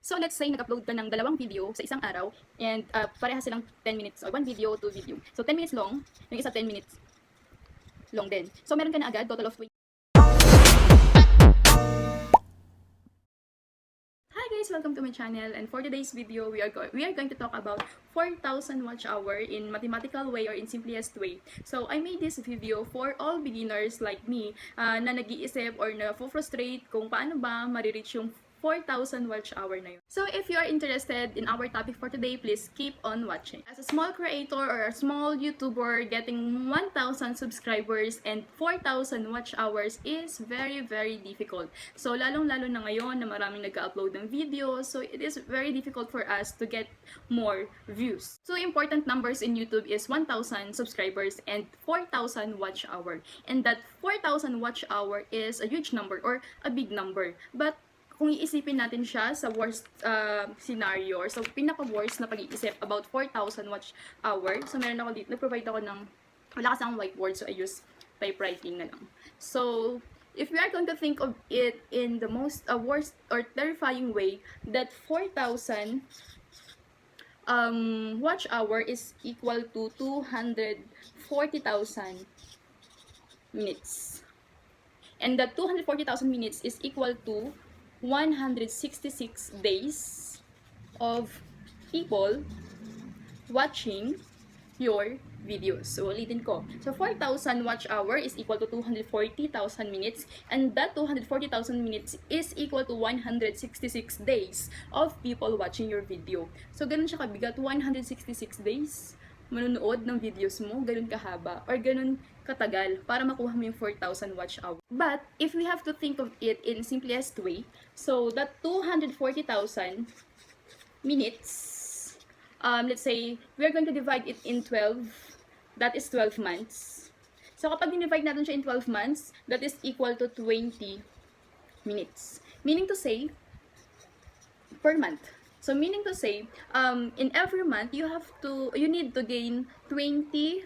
So let's say nag-upload ka ng dalawang video sa isang araw and pareha silang 10 minutes or one video, two video. So 10 minutes long, yung isa 10 minutes long din. So meron ka na agad total of 20. Hi guys, welcome to my channel, and for today's video we are going to talk about 4,000 watch hour in mathematical way or in simplest way. So I made this video for all beginners like me na nag-iisip or na-frustrate kung paano ba ma-reach yung 4,000 watch hour na yun. So if you are interested in our topic for today, please keep on watching. As a small creator or a small YouTuber, getting 1,000 subscribers and 4,000 watch hours is very difficult. So lalong-lalo na ngayon na maraming nag-upload ng video, so it is very difficult for us to get more views. So important numbers in YouTube is 1,000 subscribers and 4,000 watch hour. And that 4,000 watch hour is a huge number or a big number. But kung iisipin natin siya sa worst scenario or sa pinaka-worst na pag-iisip about 4,000 watch hour, so meron ako dito, nag-provide ako ng, wala kasi ang whiteboard, so I use typewriting na lang. So, if we are going to think of it in the most worst or terrifying way, that 4,000 watch hour is equal to 240,000 minutes. And that 240,000 minutes is equal to 166 days of people watching your videos. So, ulitin ko. So, 4,000 watch hour is equal to 240,000 minutes, and that 240,000 minutes is equal to 166 days of people watching your video. So, ganun siya kabigat, 166 days manonood ng videos mo, ganun kahaba, or ganun katagal para makuha mo yung 4,000 watch hour. But, if we have to think of it in simplest way, so that 240,000 minutes, let's say, we're going to divide it in 12, that is 12 months. So, kapag dinivide natin siya in 12 months, that is equal to 20 minutes. Meaning to say, per month. So, meaning to say, in every month, you need to gain 20,000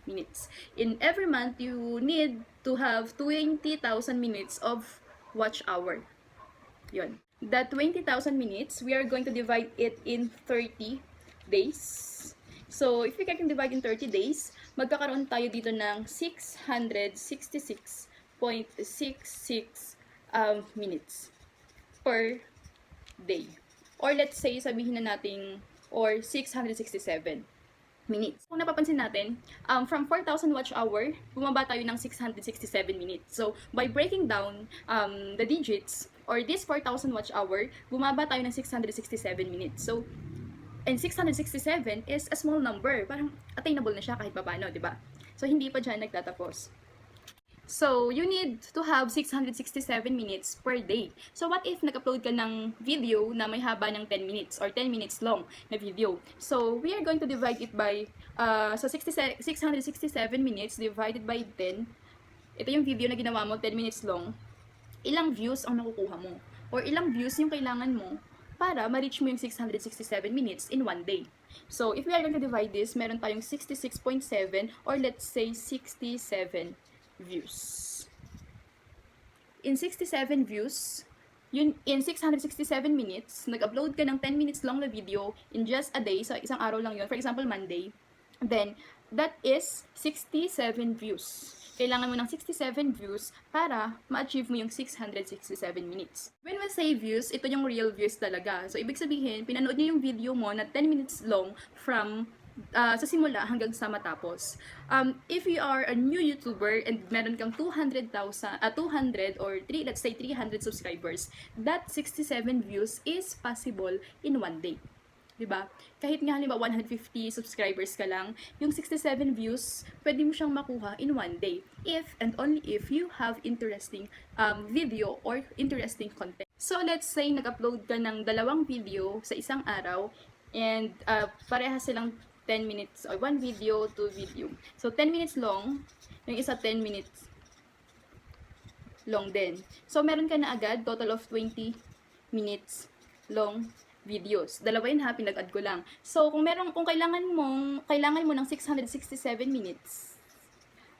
minutes. In every month, you need to have 20,000 minutes of watch hour. Yun. That 20,000 minutes, we are going to divide it in 30 days. So, if we can divide in 30 days, magkakaroon tayo dito ng 666.66 minutes per day. Or let's say, sabihin na natin, or 667 minutes. Kung napapansin natin, from 4,000 watch hour, bumaba tayo ng 667 minutes. So, by breaking down the digits, or this 4,000 watch hour, bumaba tayo ng 667 minutes. So, and 667 is a small number. Parang attainable na siya kahit paano, di ba? So, hindi pa dyan nagtatapos. So, you need to have 667 minutes per day. So, what if nag-upload ka ng video na may haba ng 10 minutes or 10 minutes long na video? So, we are going to divide it by, 667 minutes divided by 10. Ito yung video na ginawa mo, 10 minutes long. Ilang views ang nakukuha mo? Or ilang views yung kailangan mo para ma-reach mo yung 667 minutes in one day? So, if we are going to divide this, meron tayong 66.7 or let's say 67 views. In 67 views, in 667 minutes, nag-upload ka ng 10 minutes long na video in just a day, sa isang araw lang yun, for example, Monday, then, that is 67 views. Kailangan mo ng 67 views para ma-achieve mo yung 667 minutes. When we say views, ito yung real views talaga. So, ibig sabihin, pinanood niyo yung video mo na 10 minutes long from sa simula hanggang sa matapos. If you are a new YouTuber and meron kang 200 or let's say 300 subscribers, that 67 views is possible in one day. Diba? Kahit nga halimbawa 150 subscribers ka lang, yung 67 views, pwede mo siyang makuha in one day. If and only if you have interesting video or interesting content. So let's say nag-upload ka ng dalawang video sa isang araw and pareha silang 10 minutes or one video, two video. So 10 minutes long, yung isa 10 minutes long din. So meron ka na agad total of 20 minutes long videos. Dalawa yun ha, pinag-add ko lang. So kung kailangan mo ng 667 minutes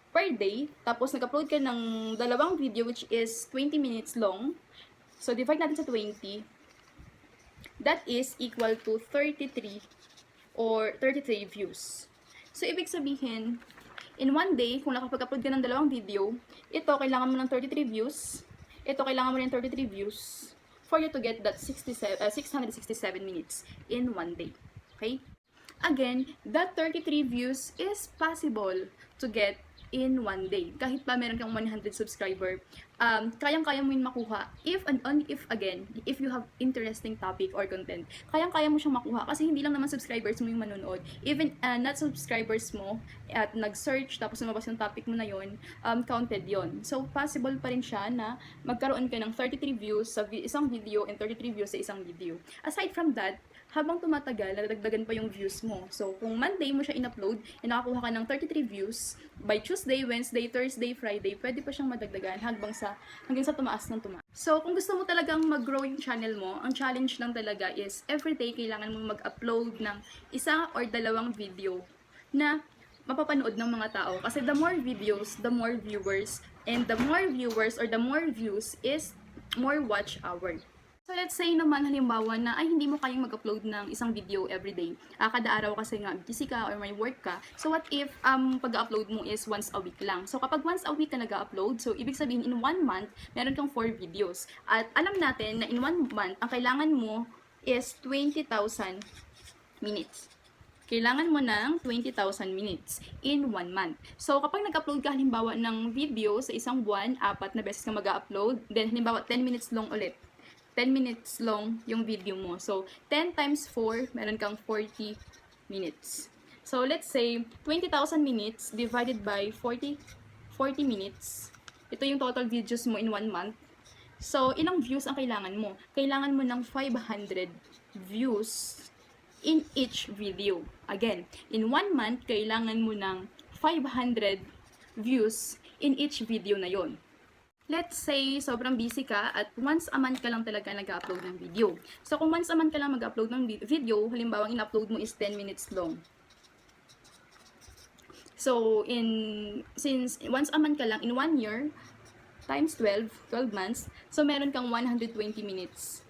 per day, tapos nag-upload ka ng dalawang video which is 20 minutes long. So divide natin sa 20. that is equal to 33 or 33 views. So, ibig sabihin, in one day, kung nakapag-upload ka ng dalawang video, ito, kailangan mo ng 33 views, ito, kailangan mo ng 33 views for you to get that 667 minutes in one day. Okay? Again, that 33 views is possible to get in one day. Kahit pa meron kang 100 subscriber, kayang-kaya mo yung makuha if and only if you have interesting topic or content. Kayang-kaya mo siyang makuha kasi hindi lang naman subscribers mo yung manonood. Even not subscribers mo at nag-search tapos lumabas yung topic mo na yon, counted yon. So, possible pa rin siya na magkaroon ka ng 33 views sa isang video and 33 views sa isang video. Aside from that, habang tumatagal, nadagdagan pa yung views mo. So, kung Monday mo siya in-upload, nakakuha ka ng 33 views, by Tuesday, Wednesday, Thursday, Friday, pwede pa siyang madagdagan hanggang sa tumaas ng tumaas. So, kung gusto mo talagang mag-grow yung channel mo, ang challenge lang talaga is everyday kailangan mo mag-upload ng isa or dalawang video na mapapanood ng mga tao. Kasi the more videos, the more viewers, and the more viewers or the more views is more watch hour. So, let's say naman halimbawa na ay hindi mo kayang mag-upload ng isang video everyday. Kada araw kasi nga busy ka or may work ka. So, what if pag-upload mo is once a week lang? So, kapag once a week ka nag-upload, so ibig sabihin in 1 month, meron kang 4 videos. At alam natin na in 1 month, ang kailangan mo is 20,000 minutes. Kailangan mo ng 20,000 minutes in 1 month. So, kapag nag-upload ka halimbawa ng video sa isang buwan, 4 na beses ka mag-upload, then halimbawa 10 minutes long ulit. 10 minutes long yung video mo. So, 10 times 4, meron kang 40 minutes. So, let's say, 20,000 minutes divided by 40 minutes. Ito yung total videos mo in 1 month. So, ilang views ang kailangan mo? Kailangan mo ng 500 views in each video. Again, in 1 month, kailangan mo ng 500 views in each video na yon. Let's say, sobrang busy ka at once a month ka lang talaga nag-upload ng video. So, kung once a month ka lang mag-upload ng video, halimbawa, in-upload mo is 10 minutes long. So, since once a month ka lang, in 1 year, times 12 months, so meron kang 120 minutes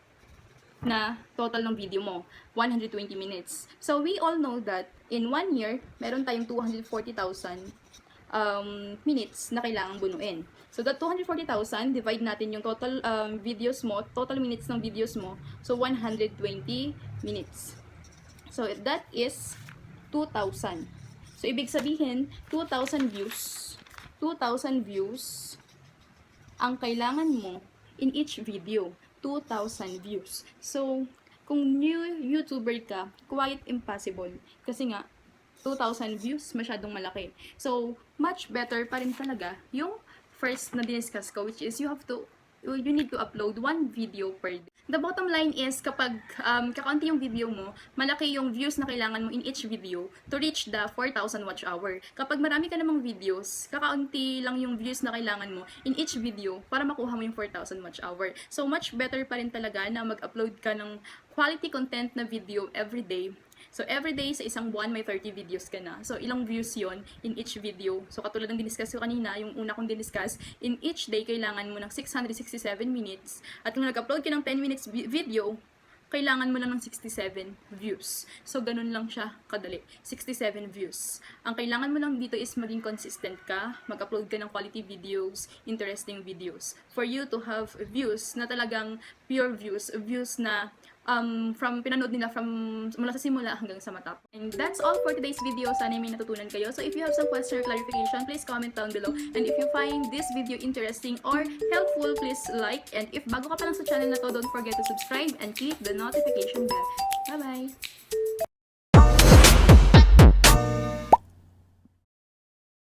na total ng video mo. 120 minutes. So, we all know that in 1 year, meron tayong 240,000 minutes na kailangang bunuin. So, that 240,000, divide natin yung total videos mo, total minutes ng videos mo. So, 120 minutes. So, that is 2,000. So, ibig sabihin, 2,000 views. 2,000 views ang kailangan mo in each video. 2,000 views. So, kung new YouTuber ka, quite impossible. Kasi nga, 2,000 views, masyadong malaki. So, much better pa rin talaga yung first na diniscuss ko, which is you need to upload 1 video per day. The bottom line is, kapag kakaunti yung video mo, malaki yung views na kailangan mo in each video to reach the 4,000 watch hour. Kapag marami ka namang videos, kakaunti lang yung views na kailangan mo in each video para makuha mo yung 4,000 watch hour. So, much better pa rin talaga na mag-upload ka ng quality content na video everyday. So, everyday sa isang buwan, may 30 videos ka na. So, ilang views yon in each video. So, katulad ng diniscuss ko kanina, yung una kong diniscuss, in each day, kailangan mo ng 667 minutes. At kung nag-upload ka ng 10 minutes video, kailangan mo lang ng 67 views. So, ganun lang siya kadali. 67 views. Ang kailangan mo lang dito is maging consistent ka, mag-upload ka ng quality videos, interesting videos. For you to have views na talagang pure views, views na from pinanood nila mula sa simula hanggang sa matapos. And that's all for today's video. Sana may natutunan kayo. So if you have some question or clarification, please comment down below. And if you find this video interesting or helpful, please like. And if bago ka pa lang sa channel na to, don't forget to subscribe and click the notification bell.